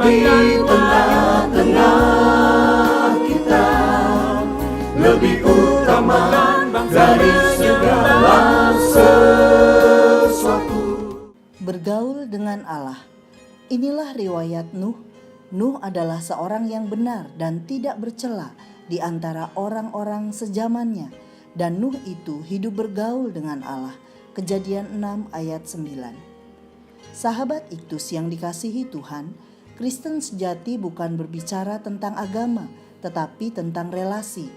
di tengah-tengah kita, lebih utama dari segala sesuatu. Bergaul dengan Allah. Inilah riwayat Nuh. Nuh adalah seorang yang benar dan tidak bercela di antara orang-orang sezamannya. Dan Nuh itu hidup bergaul dengan Allah. Kejadian 6 ayat 9. Sahabat Iktus yang dikasihi Tuhan, Kristen sejati bukan berbicara tentang agama, tetapi tentang relasi.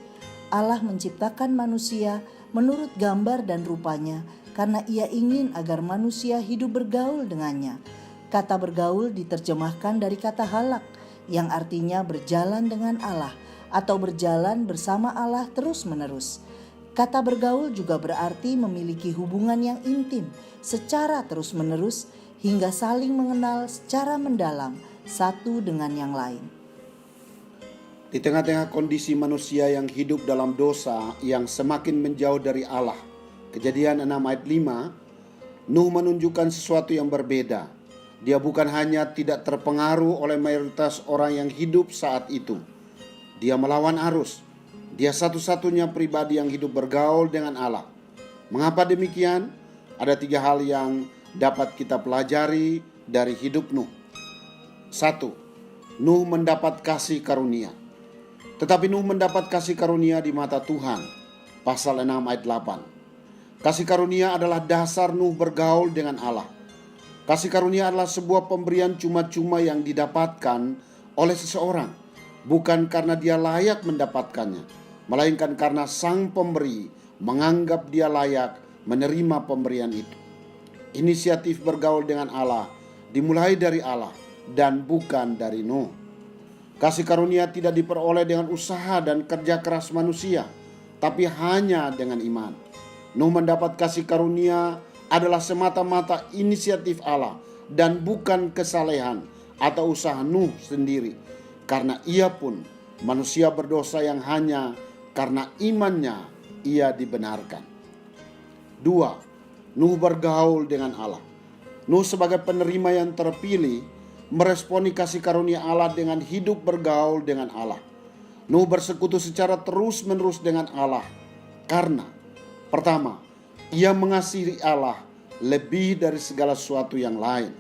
Allah menciptakan manusia menurut gambar dan rupanya karena Ia ingin agar manusia hidup bergaul dengannya. Kata bergaul diterjemahkan dari kata halak yang artinya berjalan dengan Allah atau berjalan bersama Allah terus-menerus. Kata bergaul juga berarti memiliki hubungan yang intim secara terus-menerus hingga saling mengenal secara mendalam satu dengan yang lain. Di tengah-tengah kondisi manusia yang hidup dalam dosa yang semakin menjauh dari Allah, Kejadian 6 ayat 5, Nuh menunjukkan sesuatu yang berbeda. Dia bukan hanya tidak terpengaruh oleh mayoritas orang yang hidup saat itu. Dia melawan arus. Dia satu-satunya pribadi yang hidup bergaul dengan Allah. Mengapa demikian? Ada 3 hal yang dapat kita pelajari dari hidup Nuh. 1. Nuh mendapat kasih karunia. Tetapi Nuh mendapat kasih karunia di mata Tuhan. Pasal 6 ayat 8. Kasih karunia adalah dasar Nuh bergaul dengan Allah. Kasih karunia adalah sebuah pemberian cuma-cuma yang didapatkan oleh seseorang. Bukan karena dia layak mendapatkannya, melainkan karena sang pemberi menganggap dia layak menerima pemberian itu. Inisiatif bergaul dengan Allah dimulai dari Allah dan bukan dari Nuh. Kasih karunia tidak diperoleh dengan usaha dan kerja keras manusia, tapi hanya dengan iman. Nuh mendapat kasih karunia adalah semata-mata inisiatif Allah dan bukan kesalehan atau usaha Nuh sendiri, karena ia pun manusia berdosa yang hanya karena imannya ia dibenarkan. 2. Nuh bergaul dengan Allah. Nuh sebagai penerima yang terpilih meresponi kasih karunia Allah dengan hidup bergaul dengan Allah. Nuh bersekutu secara terus-menerus dengan Allah karena pertama, ia mengasihi Allah lebih dari segala sesuatu yang lain.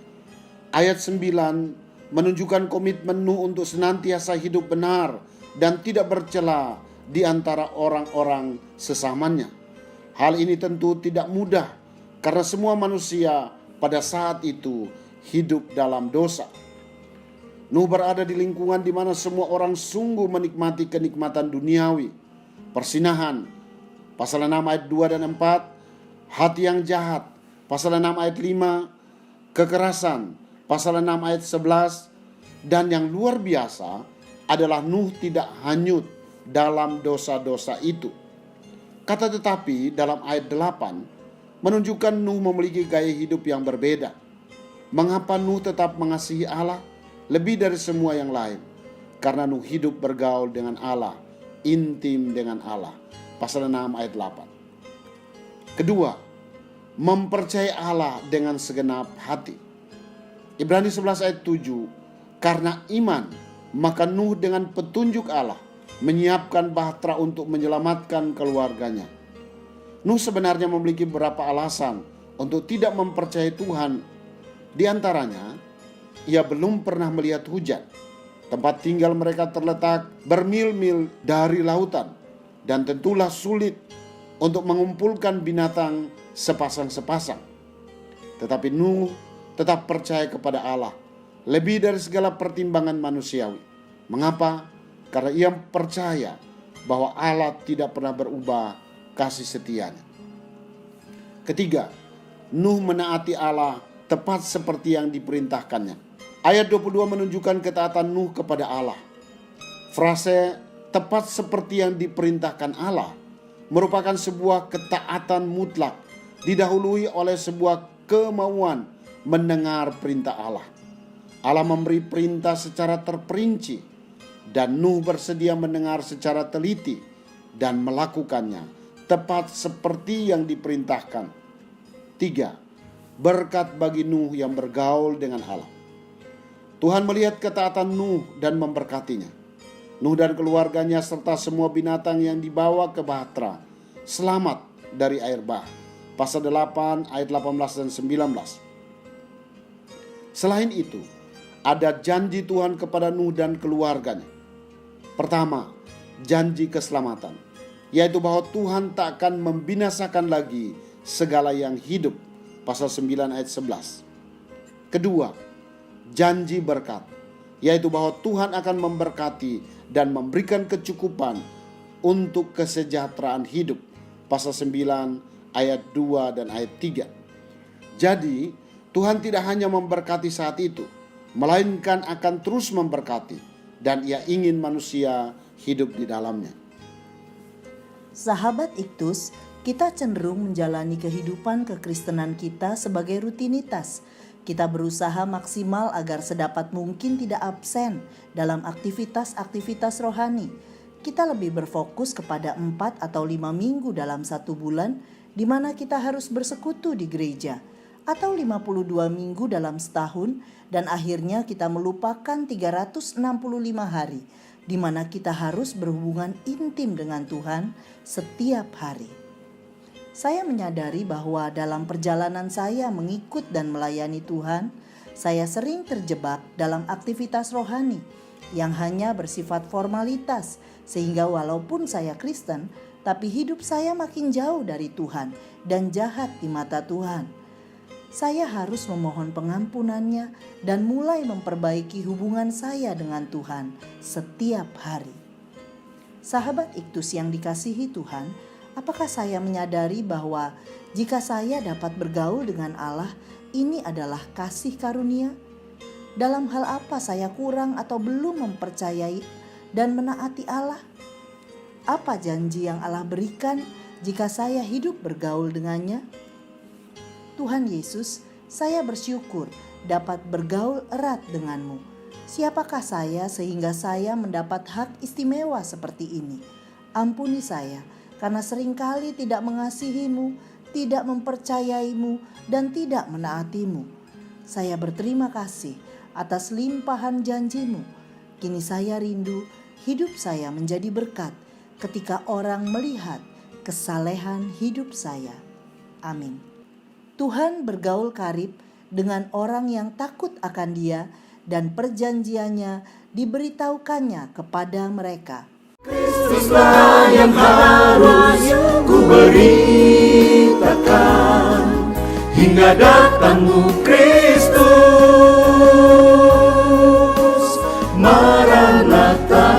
Ayat 9 menunjukkan komitmen Nuh untuk senantiasa hidup benar dan tidak bercela di antara orang-orang sesamanya. Hal ini tentu tidak mudah karena semua manusia pada saat itu hidup dalam dosa. Nuh berada di lingkungan di mana semua orang sungguh menikmati kenikmatan duniawi, persinahan, pasal 6 ayat 2 dan 4, hati yang jahat, pasal 6 ayat 5, kekerasan, pasal 6 ayat 11, dan yang luar biasa adalah Nuh tidak hanyut dalam dosa-dosa itu. Kata tetapi dalam ayat 8 menunjukkan Nuh memiliki gaya hidup yang berbeda. Mengapa Nuh tetap mengasihi Allah lebih dari semua yang lain? Karena Nuh hidup bergaul dengan Allah, intim dengan Allah. Pasal 6 ayat 8. Kedua, mempercayai Allah dengan segenap hati. Ibrani 11 ayat 7, karena iman, maka Nuh dengan petunjuk Allah menyiapkan bahtera untuk menyelamatkan keluarganya. Nuh sebenarnya memiliki beberapa alasan untuk tidak mempercayai Tuhan. Di antaranya, ia belum pernah melihat hujan. Tempat tinggal mereka terletak bermil-mil dari lautan, dan tentulah sulit untuk mengumpulkan binatang sepasang-sepasang. Tetapi Nuh tetap percaya kepada Allah lebih dari segala pertimbangan manusiawi. Mengapa? Karena ia percaya bahwa Allah tidak pernah berubah kasih setianya. Ketiga, Nuh menaati Allah tepat seperti yang diperintahkannya. Ayat 22 menunjukkan ketaatan Nuh kepada Allah. Frase tepat seperti yang diperintahkan Allah merupakan sebuah ketaatan mutlak, didahului oleh sebuah kemauan mendengar perintah Allah. Allah memberi perintah secara terperinci, dan Nuh bersedia mendengar secara teliti dan melakukannya tepat seperti yang diperintahkan. 3. Berkat bagi Nuh yang bergaul dengan Allah. Tuhan melihat ketaatan Nuh dan memberkatinya. Nuh dan keluarganya serta semua binatang yang dibawa ke bahtera selamat dari air bah. Pasal 8 ayat 18 dan 19. Selain itu, ada janji Tuhan kepada Nuh dan keluarganya. Pertama, janji keselamatan, yaitu bahwa Tuhan tak akan membinasakan lagi segala yang hidup. Pasal 9 ayat 11. Kedua, janji berkat, yaitu bahwa Tuhan akan memberkati dan memberikan kecukupan untuk kesejahteraan hidup. Pasal 9 ayat 2 dan ayat 3. Jadi, Tuhan tidak hanya memberkati saat itu, melainkan akan terus memberkati, dan Ia ingin manusia hidup di dalamnya. Sahabat Iktus, kita cenderung menjalani kehidupan kekristenan kita sebagai rutinitas. Kita berusaha maksimal agar sedapat mungkin tidak absen dalam aktivitas-aktivitas rohani. Kita lebih berfokus kepada 4 atau 5 minggu dalam 1 bulan di mana kita harus bersekutu di gereja, atau 52 minggu dalam setahun, dan akhirnya kita melupakan 365 hari di mana kita harus berhubungan intim dengan Tuhan setiap hari. Saya menyadari bahwa dalam perjalanan saya mengikut dan melayani Tuhan, saya sering terjebak dalam aktivitas rohani yang hanya bersifat formalitas, sehingga walaupun saya Kristen, tapi hidup saya makin jauh dari Tuhan dan jahat di mata Tuhan. Saya harus memohon pengampunannya dan mulai memperbaiki hubungan saya dengan Tuhan setiap hari. Sahabat Iktus yang dikasihi Tuhan, apakah saya menyadari bahwa jika saya dapat bergaul dengan Allah, ini adalah kasih karunia? Dalam hal apa saya kurang atau belum mempercayai dan menaati Allah? Apa janji yang Allah berikan jika saya hidup bergaul dengannya? Tuhan Yesus, saya bersyukur dapat bergaul erat denganmu. Siapakah saya sehingga saya mendapat hak istimewa seperti ini? Ampuni saya, karena seringkali tidak mengasihimu, tidak mempercayaimu, dan tidak menaatimu. Saya berterima kasih atas limpahan janjimu. Kini saya rindu hidup saya menjadi berkat ketika orang melihat kesalehan hidup saya. Amin. Tuhan bergaul karib dengan orang yang takut akan Dia, dan perjanjiannya diberitahukannya kepada mereka. Kristuslah yang harus ku beritakan hingga datangmu Kristus. Maranatha.